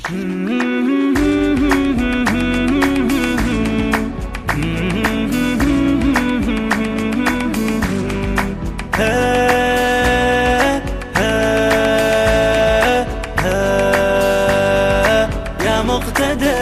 يا مقتدى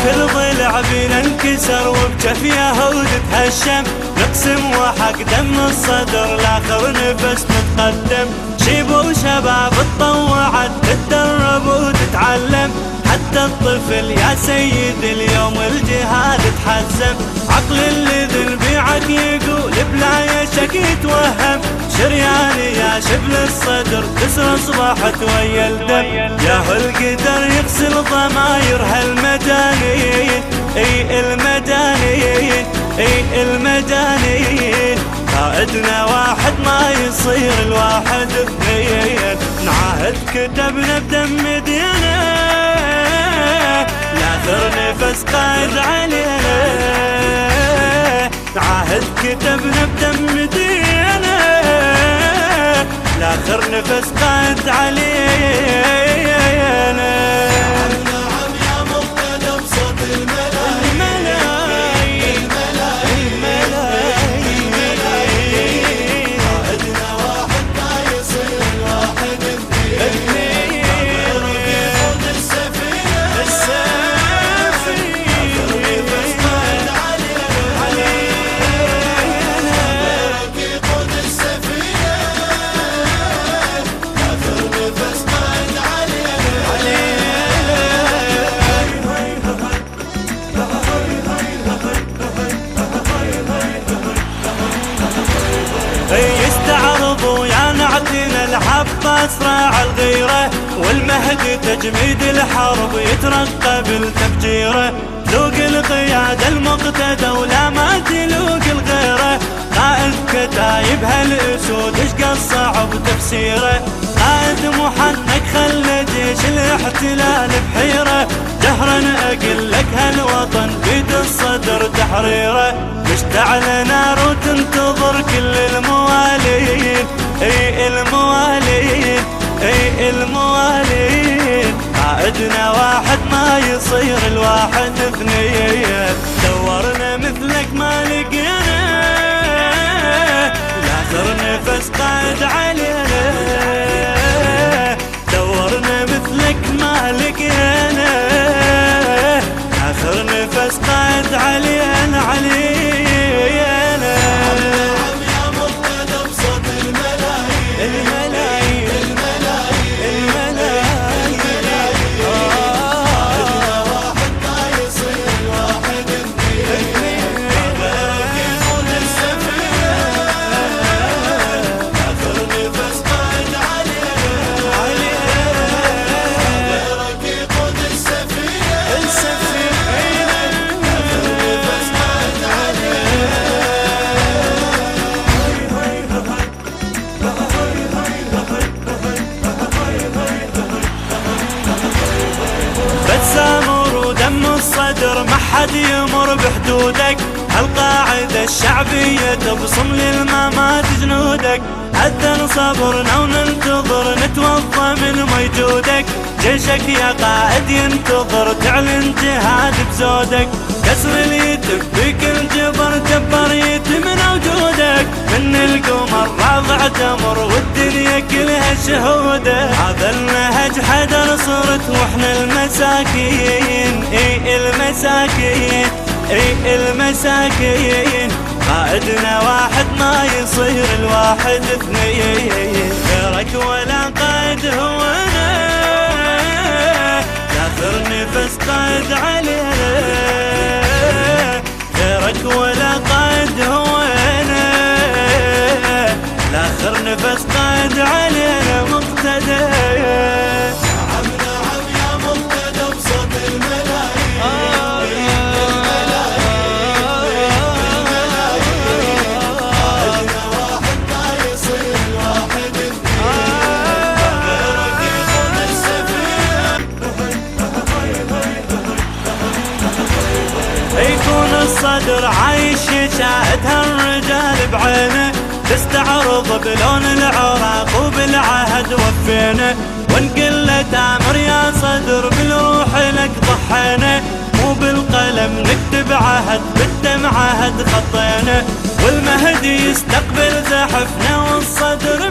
كل ضلع بينا انكسر وبجفيه وتتهشم، نقسم وحق دم الصدر لاخر نفس متقدم. شيب وشباب اتطوعت تتدرب وتتعلم، حتى الطفل يا سيد اليوم الجهاد تحزم. عقل اللي بيعك يقول بلا يشك يتوهم، شرياني يا شبل الصدر تسرى صباحت ويا الدم. يا هالقدر يغسل ضماير هالمدانيين، اي المدانيين، اي المدانيين. قائدنا واحد ما يصير الواحد اثنين، نعاهد كتبنا بدم دينا، لا ثر نفس قائد علينا. نعاهد كتبنا بدم دينا، لا ثر نفس قائد علينا. يستعرضوا يا نعتنا العباس راع الغيرة، والمهدي تجميد الحرب يترقب التفجيره. تلوق القيادة المقتدى ولا ما تلوق الغيره، قائد كتايب هالاسود اشقى الصعب تفسيره. قائد محنك خلى جيش الاحتلال بحيره، جهرا اقول لك هالوطن بيد الصدر تحريره. مشتعل نار وتنتظر كل الموالين، اي الموالين، اي الموالين. قائدنا واحد ما يصير الواحد اثنين، دورنا مثلك ما لقينا، لا ثر نفس قائد علينا. دورنا مثلك ما لقينا، آخر نفس قائد علينا علينا. الصدر ما حد يمر بحدودك، هالقاعدة الشعبية تبصم للممات جنودك. أذن صبرنا وننتظر نتوضى من ميجودك، جيشك يا قائد ينتظر تعلن جهاد بزودك. كسر اليتم بكل جبر جبر يتمنى وجودك، من القمر راضع تمر والدنيا كلها شهودك. هذا النهج حدر صرت واحنا المساكين، اي المساكين، اي المساكين. قائدنا واحد ما يصير الواحد اثنين، غيرك ولا قائد هو انا، لا ثر نفس قائد علينا. غيرك ولا الصدر عايش شاهدها الرجال بعينه، تستعرض بلون العراق وبالعهد وفينا، ونقل له تامر يا صدر بالروح لك ضحينا، مو بالقلم نكتب عهد بالدم عهد خطينا، والمهدي يستقبل زحفنا والصدر